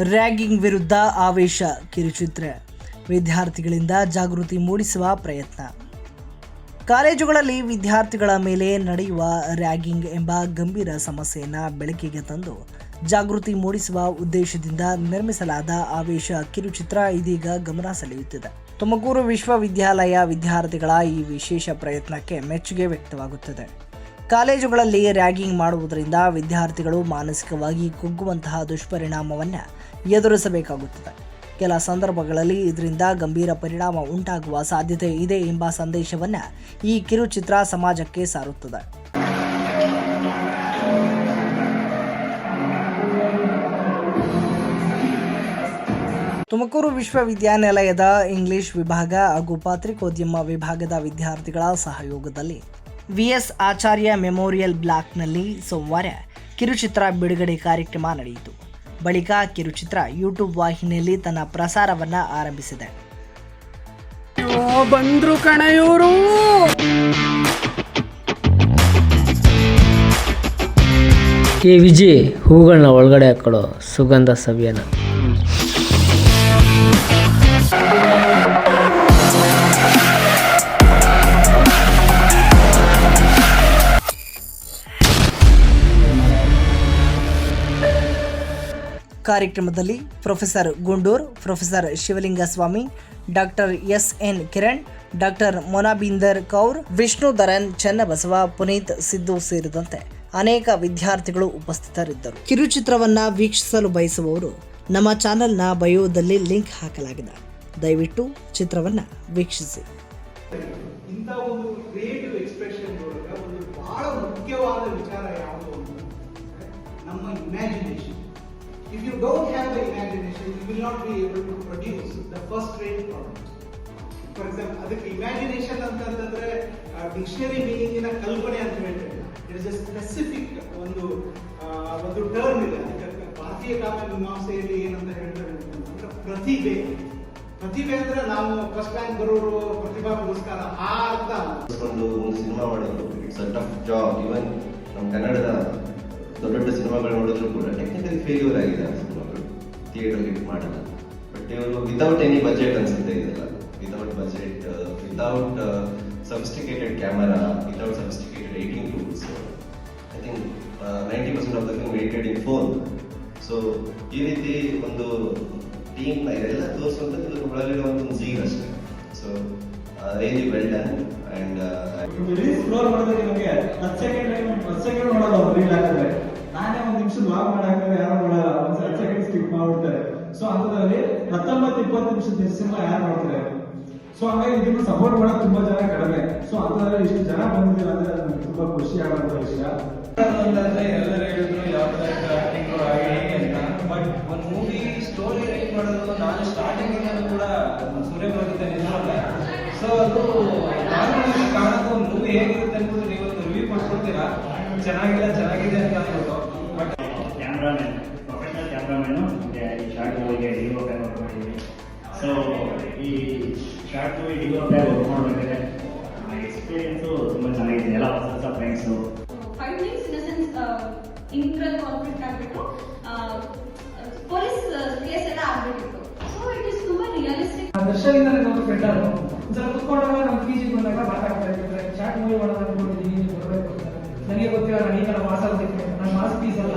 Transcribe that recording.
Ragging ವಿರುದ್ಧ ಆವೇಶ ಕಿರುಚಿತ್ರ. ವಿದ್ಯಾರ್ಥಿಗಳಿಂದ ಜಾಗೃತಿ ಮೂಡಿಸುವ ಪ್ರಯತ್ನ. ಕಾಲೇಜುಗಳಲ್ಲಿ ವಿದ್ಯಾರ್ಥಿಗಳ ಮೇಲೆ ನಡೆಯುವ ರ್ಯಾಗಿಂಗ್ ಎಂಬ ಗಂಭೀರ ಸಮಸ್ಯೆಯನ್ನು ಬೆಳಕಿಗೆ ತಂದು ಜಾಗೃತಿ ಮೂಡಿಸುವ ಉದ್ದೇಶದಿಂದ ನಿರ್ಮಿಸಲಾದ ಆವೇಶ ಕಿರುಚಿತ್ರ ಇದೀಗ ಗಮನ ಸೆಳೆಯುತ್ತಿದೆ. ತುಮಕೂರು ವಿಶ್ವವಿದ್ಯಾಲಯ ವಿದ್ಯಾರ್ಥಿಗಳ ಈ ವಿಶೇಷ ಪ್ರಯತ್ನಕ್ಕೆ ಮೆಚ್ಚುಗೆ ವ್ಯಕ್ತವಾಗುತ್ತಿದೆ. ಕಾಲೇಜುಗಳಲ್ಲಿ ರ್ಯಾಗಿಂಗ್ ಮಾಡುವುದರಿಂದ ವಿದ್ಯಾರ್ಥಿಗಳು ಮಾನಸಿಕವಾಗಿ ಕುಗ್ಗುವಂತಹ ದುಷ್ಪರಿಣಾಮವನ್ನು ಎದುರಿಸಬೇಕಾಗುತ್ತದೆ. ಕೆಲ ಸಂದರ್ಭಗಳಲ್ಲಿ ಇದರಿಂದ ಗಂಭೀರ ಪರಿಣಾಮ ಉಂಟಾಗುವ ಸಾಧ್ಯತೆ ಇದೆ ಎಂಬ ಸಂದೇಶವನ್ನು ಈ ಕಿರುಚಿತ್ರ ಸಮಾಜಕ್ಕೆ ಸಾರುತ್ತದೆ. ತುಮಕೂರು ವಿಶ್ವವಿದ್ಯಾನಿಲಯದ ಇಂಗ್ಲಿಷ್ ವಿಭಾಗ ಹಾಗೂ ಪತ್ರಿಕೋದ್ಯಮ ವಿಭಾಗದ ವಿದ್ಯಾರ್ಥಿಗಳ ಸಹಯೋಗದಲ್ಲಿ ವಿಎಸ್ ಆಚಾರ್ಯ ಮೆಮೋರಿಯಲ್ ಬ್ಲಾಕ್ನಲ್ಲಿ ಸೋಮವಾರ ಕಿರುಚಿತ್ರ ಬಿಡುಗಡೆ ಕಾರ್ಯಕ್ರಮ ನಡೆಯಿತು. ಬಳಿಕ ಕಿರುಚಿತ್ರ ಯೂಟ್ಯೂಬ್ ವಾಹಿನಿಯಲ್ಲಿ ತನ್ನ ಪ್ರಸಾರವನ್ನು ಆರಂಭಿಸಿದೆ. ಬಂದ್ರು ಕಣಯೂರು ಈ ವಿಜಿ ಹೂಗಳನ್ನ ಒಳಗಡೆ ಹಾಕೊಳ್ಳೋ ಸುಗಂಧ ಸವಿಯನ. ಕಾರ್ಯಕ್ರಮದಲ್ಲಿ professor Gundur, professor Shivalingaswamy, doctor S N. Kiran, doctor Monabinder Kaur, Vishnudharan, Channabasava, Puneeth Siddu ಸೇರಿದಂತೆ ಅನೇಕ ವಿದ್ಯಾರ್ಥಿಗಳು ಉಪಸ್ಥಿತರಿದ್ದರು. ಕಿರುಚಿತ್ರವನ್ನು ವೀಕ್ಷಿಸಲು ಬಯಸುವವರು ನಮ್ಮ ಚಾನೆಲ್ನ ಬಯೋದಲ್ಲಿ ಲಿಂಕ್ ಹಾಕಲಾಗಿದೆ. ದಯವಿಟ್ಟು ಚಿತ್ರವನ್ನು ವೀಕ್ಷಿಸಿ. ಇಂಥ ಒಂದು ಕ್ರಿಯೇಟಿವ್ ಎಕ್ಸ್ಪ್ರೆಷನ್ ಒಳಗೆ ಒಂದು ಬಹಳ ಮುಖ್ಯವಾದ ವಿಚಾರ ಯಾವುದು ಅಂತಂದ್ರೆ ನಮ್ಮ imagination. If you don't have the imagination, you will not be able to produce the first rate product. For example, ಅದಕ್ಕೆ ಇಮ್ಯಾಜಿನೇಷನ್ ಅಂತಂದ್ರೆ ಡಿಕ್ಷನರಿ ಮೀನಿಂಗಿನ ಕಲ್ಪನೆ ಅಂತ ಹೇಳ್ತಾರೆ. ಇಟ್ ಇಸ್ ಎ ಸ್ಪೆಸಿಫಿಕ್ ಒಂದು ಟರ್ಮ್ ಇದೆ. ಅದಕ್ಕೆ ಭಾರತೀಯ ಕಾವ್ಯ ಮೀಮಾಂಸೆಯಲ್ಲಿ ಏನಂತ ಹೇಳ್ತಾರೆ ಅಂತಂದ್ರೆ ಪ್ರತಿಭೆ. ಪ್ರತಿಭೆ ಅಂದ್ರೆ ನಾವು ಫಸ್ಟ್ ರ್ಯಾಂಕ್ ಬರೋರು ಪ್ರತಿಭಾ ಪುರಸ್ಕಾರ ಆ ಅರ್ಥ. ಒಂದು ಸಿನಿಮಾ ಮಾಡೋದು ಇಟ್ಸ್ ಅ ಟಫ್ ಜಾಬ್. ಇವನ್ ನಮ್ಮ ಕನ್ನಡದ ದೊಡ್ಡ ಸಿನಿಮಾಗಳು ನೋಡಿದ್ರು ಕೂಡ ಟೆಕ್ನಿಕಲಿ ಫೇಲ್ಯೂರ್ ಆಗಿದೆ ಆ ಸಿನಿಮಾಗಳು, ಥಿಯೇಟರ್ ಹಿಟ್ ಮಾಡಲ್ಲ. ಬಟ್ ಇವರು ವಿತೌಟ್ ಎನಿ ಬಜೆಟ್ ಅನ್ಸುತ್ತೆ ಇದೆಲ್ಲ, without budget, without sophisticated camera, without sophisticated editing tools. I think 90% of the film edited in phone. So ಈ ರೀತಿ ಒಂದು ಟೀಮ್ ಇದೆಲ್ಲ ತೋರಿಸುವಂಥದ್ದು ಒಳಗಡೆ ಒಂದು ಝೀರ್ ಅಷ್ಟೇ. So really well done. And explore ಮಾಡೋದಕ್ಕೆ ನಮಗೆ 10 ಸೆಕೆಂಡ್ ನೋಡೋದು ಅವ್ರು ರೀಲ್ ಹಾಕಿದ್ರೆ, ನಾನೇ ಒಂದು ನಿಮಿಷ ವಾಕ್ ಮಾಡಾಕಿದ್ರೆ ಯಾರು ನೋಡಲ್ಲ, ಒಂದು 10 ಸೆಕೆಂಡ್ ಸ್ಕಿಪ್ ಮಾಡ್ಬಿಡ್ತಾರೆ. ಸೊ ಅಂತದ್ರಲ್ಲಿ 19-20 ನಿಮಿಷದ ಸಿನಿಮಾ ಯಾರು ನೋಡ್ತಾರೆ? ಸೊ ಹಾಗಾಗಿ ಇದನ್ನು ಸಪೋರ್ಟ್ ಮಾಡೋದು ತುಂಬಾ ಜನ ಕಡಿಮೆ. ಸೊ ಅಂತದ್ರಲ್ಲಿ ಇಷ್ಟು ಜನ ಬಂದಿದ್ದೀರ ಅಂದ್ರೆ ನಮ್ಗೆ ತುಂಬಾ ಖುಷಿ ಆಗುವಂತ ವಿಷಯ. ಎಲ್ಲರೂ ಹೇಳಿದ್ರು ಯಾವ ತರ ಆಕ್ಟಿಂಗ್ ಆಗಿ ಅಂತ. ಬಟ್ ಒಂದು ಮೂವಿ ಸ್ಟೋರಿ ರೈಟ್ ಮಾಡೋದು ನಾನು ಸ್ಟಾರ್ಟಿಂಗ್ ಕೂಡ ಸೂರ್ಯ ಬರುತ್ತೆ ನಿಜವಲ್ಲ. ಸೊ ಅದು ಕಾಣೋದು ಒಂದು ಮೂವಿ ಹೇಗಿರುತ್ತೆ ಅನ್ಬಿಟ್ಟು ನೀವೊಂದು ರಿವ್ಯೂ ಕೊಟ್ಕೊಡ್ತೀರಾ, ಚೆನ್ನಾಗಿದೆ ಅಂತ ಅನ್ಬಿಟ್ಟು. ಬಟ್ ಕ್ಯಾಮ್ರಾಮನ್, ಪ್ರೊಫೆಷನಲ್ ಕ್ಯಾಮ್ರಾಮನ್ನು ಈ ಶಾರ್ಟ್ ಮೂವಿಗೆ ಡಿಒಪಿ ವರ್ಕ್ ಮಾಡಿದ್ದೀವಿ. ಸೊ ಈ ಶಾರ್ಟ್ ಮೂವಿ ಡಿಒಪಿ ವರ್ಕ್ ಮಾಡಬೇಕಾದ್ರೆ ಎಕ್ಸ್ಪೀರಿಯನ್ಸು ತುಂಬ ಚೆನ್ನಾಗಿದೆ. ಎಲ್ಲ ಹೊಸ friends fightings in the sense inter conflict ಆಗ್ಬಿಟ್ಟು ಪೊಲೀಸ್ ಕೇಸ್ ಎಲ್ಲ ಆಗ್ಬಿಟ್ಟಿತ್ತು. ಸೊ ಇಟ್ ಇಸ್ ತುಂಬಾ ರಿಯಲಿಸ್ಟಿಕ್. ದರ್ಶನಿಂದ ಒಂದು ಫ್ರೆಂಡ್ ಆದ್ರು ಒಂದ್ಸಲ ಕುತ್ಕೊಂಡಾಗ ನಮ್ಮ ಪಿಜಿ ಬಂದಾಗ ಮಾತಾಡ್ತಾ ಇರ್ತಾರೆ, ಚಾಟ್ ಮೂವಿ ಮಾಡೋದು ಅನ್ಕೊಂಡಿದ್ದೀನಿ, ಬರಬೇಕು. ನನಗೆ ಗೊತ್ತಿಲ್ಲ, ನಾನು ಈ ತರ ಮಾಸ್ ಆಗ್ತಿದ್ದೆ, ನಾನು ಮಾಸ್ ಪೀಸ್ ಅಲ್ಲ.